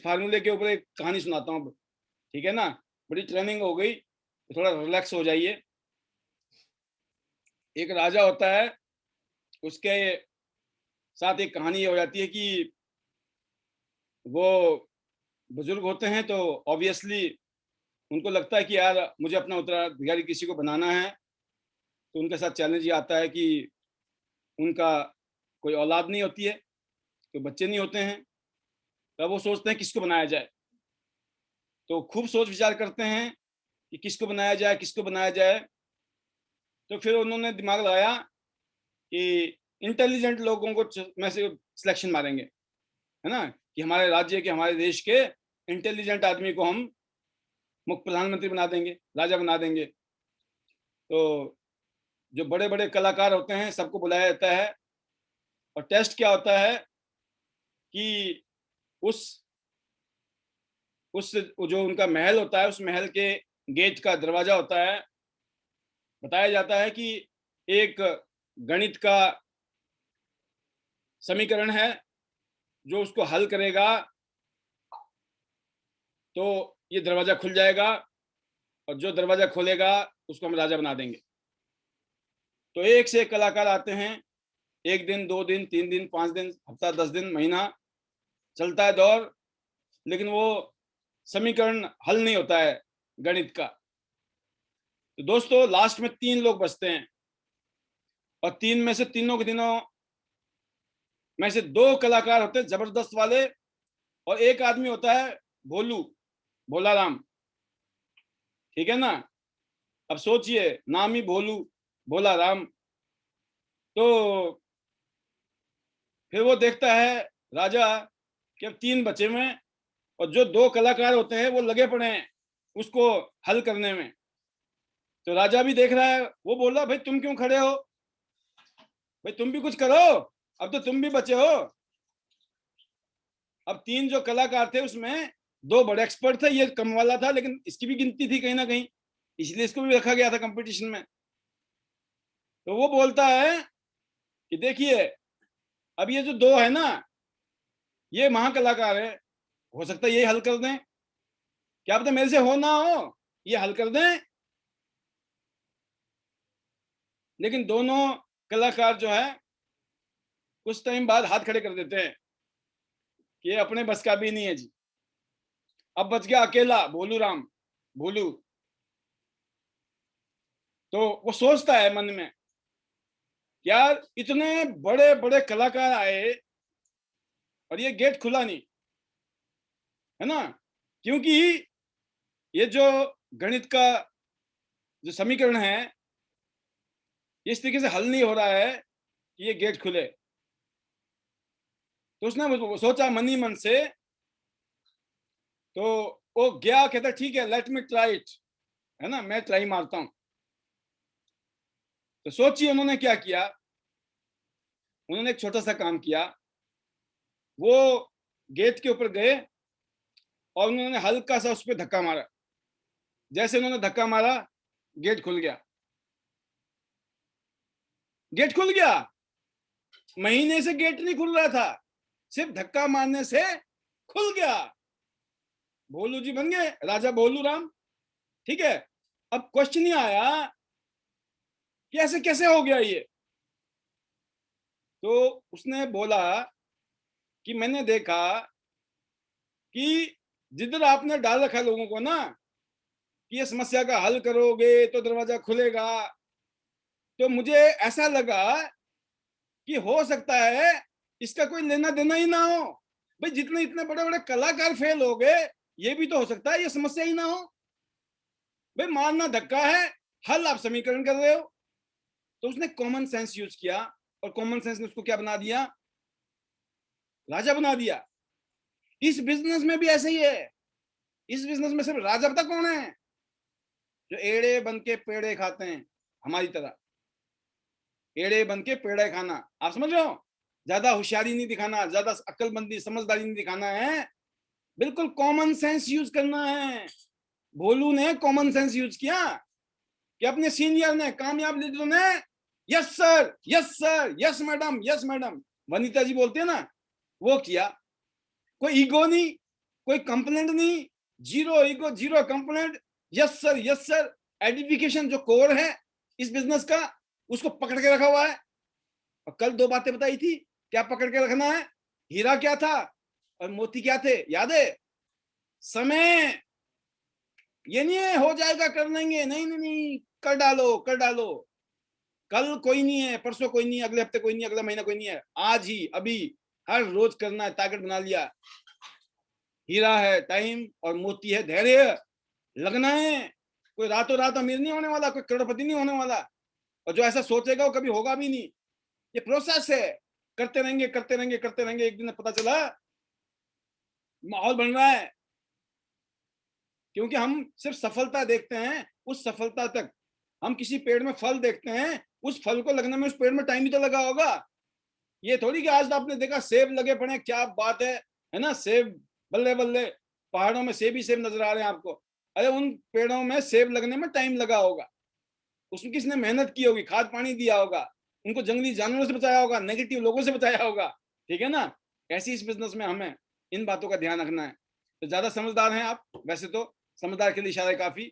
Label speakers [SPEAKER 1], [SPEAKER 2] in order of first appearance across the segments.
[SPEAKER 1] फार्मूले के ऊपर एक कहानी सुनाता हूँ, ठीक है ना। बड़ी ट्रेनिंग हो गई तो थोड़ा रिलैक्स हो जाइए। एक राजा होता है, उसके साथ एक कहानी ये हो जाती है कि वो बुजुर्ग होते हैं, तो ऑब्वियसली उनको लगता है कि यार मुझे अपना उत्तराधिकारी किसी को बनाना है। तो उनके साथ चैलेंज ये आता है कि उनका कोई औलाद नहीं होती है, कोई बच्चे नहीं होते हैं। तब वो सोचते हैं किसको बनाया जाए। तो खूब सोच विचार करते हैं कि किसको बनाया जाए, किसको बनाया जाए। तो फिर उन्होंने दिमाग लगाया कि इंटेलिजेंट लोगों को में से सिलेक्शन मारेंगे, है ना, कि हमारे राज्य के, हमारे देश के इंटेलिजेंट आदमी को हम मुख्य प्रधानमंत्री बना देंगे, राजा बना देंगे। तो जो बड़े बड़े कलाकार होते हैं सबको बुलाया जाता है, और टेस्ट क्या होता है कि उस जो उनका महल होता है, उस महल के गेट का दरवाजा होता है, बताया जाता है कि एक गणित का समीकरण है, जो उसको हल करेगा तो ये दरवाजा खुल जाएगा, और जो दरवाजा खोलेगा उसको हम राजा बना देंगे। तो एक से एक कलाकार आते हैं, 1 दिन, 2 दिन, 3 दिन, 5 दिन, हफ्ता, 10 दिन, महीना चलता है दौर, लेकिन वो समीकरण हल नहीं होता है गणित का। तो दोस्तों लास्ट में 3 लोग बचते हैं, और 3 में से तीनों के दिनों में से 2 कलाकार होते हैं जबरदस्त वाले, और एक आदमी होता है भोलू, भोला राम, ठीक है ना। अब सोचिए, नाम ही भोलू, भोला राम। तो फिर वो देखता है राजा कि अब 3 बचे हुए हैं, और जो 2 कलाकार होते हैं वो लगे पड़े हैं उसको हल करने में। तो राजा भी देख रहा है, वो बोल रहा भाई तुम क्यों खड़े हो, भाई तुम भी कुछ करो, अब तो तुम भी बचे हो। अब 3 जो कलाकार थे उसमें 2 बड़े एक्सपर्ट थे, ये कम वाला था, लेकिन इसकी भी गिनती थी कहीं ना कहीं, इसलिए इसको भी रखा गया था कंपटीशन में। तो वो बोलता है कि देखिए, अब ये जो 2 है ना, ये महाकलाकार है, हो सकता है ये हल कर दें, क्या पता मेरे से हो ना हो, ये हल कर दें। लेकिन दोनों कलाकार जो है कुछ टाइम बाद हाथ खड़े कर देते हैं कि ये अपने बस का भी नहीं है जी। अब बच गया अकेला भोलू राम, भोलू। तो वो सोचता है मन में, यार इतने बड़े बड़े कलाकार आए और ये गेट खुला नहीं, है ना, क्योंकि ये जो गणित का जो समीकरण है इस तरीके से हल नहीं हो रहा है कि ये गेट खुले। तो उसने सोचा मन ही मन से, तो वो गया, कहता ठीक है लेट मी ट्राई इट, है ना, मैं ट्राई मारता हूं। तो सोचिए उन्होंने क्या किया, उन्होंने एक छोटा सा काम किया। वो गेट के ऊपर गए और उन्होंने हल्का सा उस पर धक्का मारा। जैसे उन्होंने धक्का मारा, गेट खुल गया, गेट खुल गया। महीने से गेट नहीं खुल रहा था, सिर्फ धक्का मारने से खुल गया। भोलू जी बन गए राजा भोलू राम, ठीक है। अब क्वेश्चन ही आया कि ऐसे कैसे हो गया ये। तो उसने बोला कि मैंने देखा कि जिधर आपने डाल रखा लोगों को ना कि ये समस्या का हल करोगे तो दरवाजा खुलेगा, तो मुझे ऐसा लगा कि हो सकता है इसका कोई लेना देना ही ना हो। भाई जितने इतने बड़े बड़े कलाकार फेल हो गए, ये भी तो हो सकता है ये समस्या ही ना हो। भाई मारना धक्का है, हल आप समीकरण कर रहे हो। तो उसने कॉमन सेंस यूज किया, और कॉमन सेंस ने उसको क्या बना दिया, राजा बना दिया। इस बिजनेस में भी ऐसे ही है। इस बिजनेस में सिर्फ राजा पता कौन है, जो एड़े बन के पेड़े खाते हैं, हमारी तरह एड़े बन के पेड़े खाना। आप समझ रहे हो, ज्यादा होशियारी नहीं दिखाना, ज्यादा अक्लमंदी समझदारी नहीं दिखाना है, बिल्कुल कॉमन सेंस यूज करना है। भोलू ने कॉमन सेंस यूज किया कि अपने सीनियर ने, कामयाब लीडर ने, yes sir, yes sir, yes madam, yes madam, Vanita ji बोलते हैं ना, वो किया। कोई ईगो नहीं, कोई कंप्लेंट नहीं, zero ego, zero complaint, yes sir, yes sir. Edification जो कोर है इस बिजनेस का, उसको पकड़ के रखा हुआ है। और कल दो बातें बताई थी, क्या पकड़ के रखना है? हीरा क्या था और मोती क्या थे, याद है? समय। ये नहीं है हो जाएगा कर लेंगे, नहीं नहीं नहीं, कर डालो, कर डालो। कल कोई नहीं है, परसों कोई नहीं है, अगले हफ्ते कोई नहीं है, अगला महीना कोई नहीं है, आज ही, अभी, हर रोज करना है। टारगेट बना लिया। हीरा है टाइम और मोती है धैर्य। लगना है। कोई रातों रात अमीर नहीं होने वाला, कोई करोड़पति नहीं होने वाला। और जो ऐसा सोचेगा वो कभी होगा भी नहीं। ये प्रोसेस है। करते रहेंगे, करते रहेंगे, करते रहेंगे। एक दिन पता चला माहौल बन रहा है। क्योंकि हम सिर्फ सफलता देखते हैं, उस सफलता तक हम किसी पेड़ में फल देखते हैं, उस फल को लगने में उस पेड़ में टाइम भी तो लगा होगा। ये थोड़ी कि आज आपने देखा सेब लगे पड़े, क्या बात है ना, सेब, बल्ले बल्ले, पहाड़ों में सेब ही सेब नजर आ रहे हैं आपको। अरे उन पेड़ों में सेब लगने में टाइम लगा होगा, उसमें किसने मेहनत की होगी, खाद पानी दिया होगा, उनको जंगली जानवरों से बचाया होगा, नेगेटिव लोगों से बचाया होगा। ठीक है ना? ऐसी इस बिजनेस में हमें इन बातों का ध्यान रखना है। तो ज्यादा समझदार हैं आप, वैसे तो समझदार के लिए इशारा है काफी,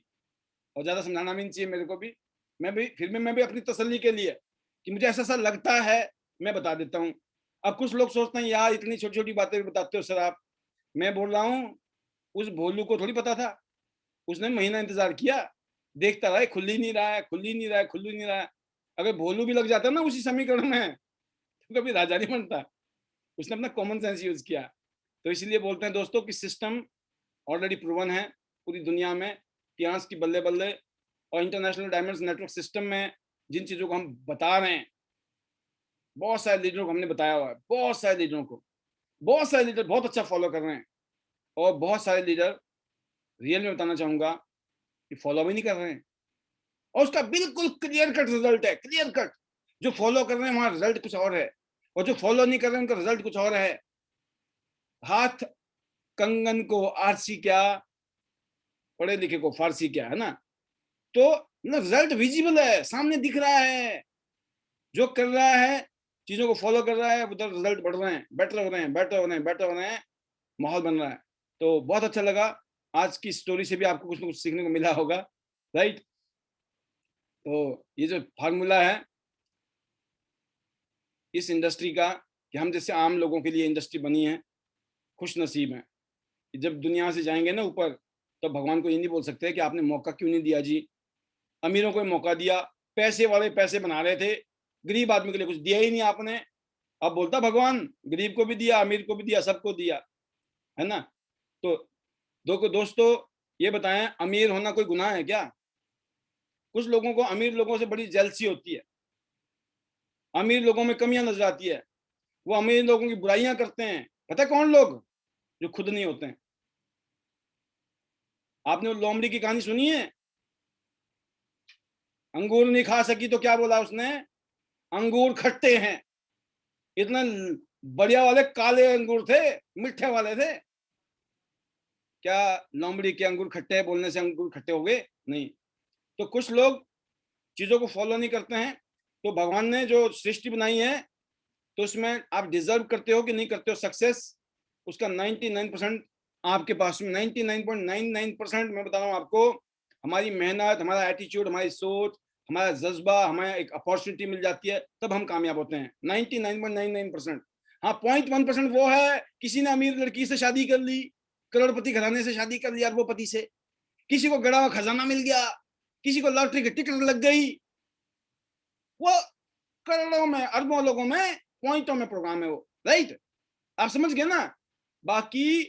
[SPEAKER 1] और ज्यादा समझाना भी नहीं चाहिए मेरे को भी। मैं भी अपनी तसल्ली के लिए कि मुझे ऐसा लगता है मैं बता देता हूँ। अब कुछ लोग सोचते हैं यार इतनी छोटी छोटी बातें बताते हो सर आप। मैं बोल रहा हूँ उस भोलू को थोड़ी पता था, उसने महीना इंतजार किया, देखता रहा खुल ही नहीं रहा है, खुल ही नहीं रहा है, खुल ही नहीं रहा है। अगर भोलू भी लग जाता ना उसी समीकरण में तो कभी राजा नहीं बनता। उसने अपना कॉमन सेंस यूज किया। तो इसलिए बोलते हैं दोस्तों कि सिस्टम ऑलरेडी प्रूवन है पूरी दुनिया में। इतिहास की बल्ले बल्ले और इंटरनेशनल डायमंड्स नेटवर्क सिस्टम में जिन चीजों को हम बता रहे हैं, बहुत सारे लीडरों को हमने बताया हुआ है, बहुत सारे लीडरों को, बहुत सारे लीडर बहुत अच्छा फॉलो कर रहे हैं। और बहुत सारे लीडर रियल में बताना चाहूंगा कि फॉलो भी नहीं कर रहे हैं, और उसका बिल्कुल क्लियर कट रिजल्ट है, क्लियर कट। जो फॉलो कर रहे हैं वहां रिजल्ट कुछ और है, और जो फॉलो नहीं कर रहे हैं उनका रिजल्ट कुछ और है। हाथ कंगन को आरसी क्या, पढ़े लिखे को फारसी क्या, है ना? तो रिजल्ट विजिबल है, सामने दिख रहा है। जो कर रहा है, चीजों को फॉलो कर रहा है, उधर रिजल्ट बढ़ रहे हैं, बेटर हो रहे हैं, बेटर हो रहे हैं, बेटर हो रहे हैं, माहौल बन रहा है। तो बहुत अच्छा लगा। आज की स्टोरी से भी आपको कुछ ना कुछ सीखने को मिला होगा, राइट? तो ये जो फार्मूला है इस इंडस्ट्री का, कि हम जैसे आम लोगों के लिए इंडस्ट्री बनी है, खुश नसीब है। जब दुनिया से जाएंगे ना ऊपर, तो भगवान को ये नहीं बोल सकते कि आपने मौका क्यों नहीं दिया जी। अमीरों को मौका दिया, पैसे वाले पैसे बना रहे थे, गरीब आदमी के लिए कुछ दिया ही नहीं आपने। अब बोलता भगवान गरीब को भी दिया, अमीर को भी दिया, सबको दिया, है ना? तो दोस्तों ये बताएं, अमीर होना कोई गुनाह है क्या? कुछ लोगों को अमीर लोगों से बड़ी जेलसी होती है, अमीर लोगों में कमियां नजर आती है, वो अमीर लोगों की बुराइयां करते हैं। पता है कौन लोग? जो खुद नहीं होते हैं। आपने वो लोमड़ी की कहानी सुनी है? अंगूर नहीं खा सकी तो क्या बोला उसने? अंगूर खट्टे हैं। इतना बढ़िया वाले काले अंगूर थे, मीठे वाले थे। क्या लोमड़ी के अंगूर खट्टे हैं बोलने से अंगूर खट्टे हो गए? नहीं। तो कुछ लोग चीजों को फॉलो नहीं करते हैं। तो भगवान ने जो सृष्टि बनाई है, तो उसमें आप डिजर्व करते हो कि नहीं करते हो सक्सेस, उसका 99% आपके पास में, 99.99% मैं बता रहा हूँ आपको। हमारी मेहनत, हमारा एटीट्यूड, हमारी सोच, हमारा जज्बा, हमें एक अपॉर्चुनिटी मिल जाती है, तब हम कामयाब होते हैं। 99.99%। हाँ, 0.1% वो है किसी ने अमीर लड़की से शादी कर ली, करोड़पति घराने से शादी कर लिया, अरबोपति से, किसी को गड़ा हुआ खजाना मिल गया, किसी को लॉटरी की टिकट लग गई। वो करोड़ों में, अरबों लोगों में, पॉइंटों में प्रोग्राम है वो, राइट? आप समझ गए ना? बाकी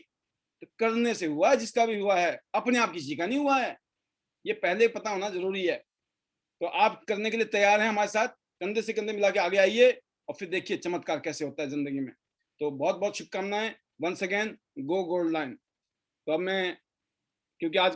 [SPEAKER 1] करने से हुआ, जिसका भी हुआ है, अपने आप किसी का नहीं हुआ है। ये पहले पता होना जरूरी है। तो आप करने के लिए तैयार हैं हमारे साथ? कंधे से कंधे मिला के आगे आइए और फिर देखिए चमत्कार कैसे होता है जिंदगी में। तो बहुत बहुत शुभकामनाएं। वंस अगेन, गो गोल्ड लाइन। तो अब मैं, क्योंकि आज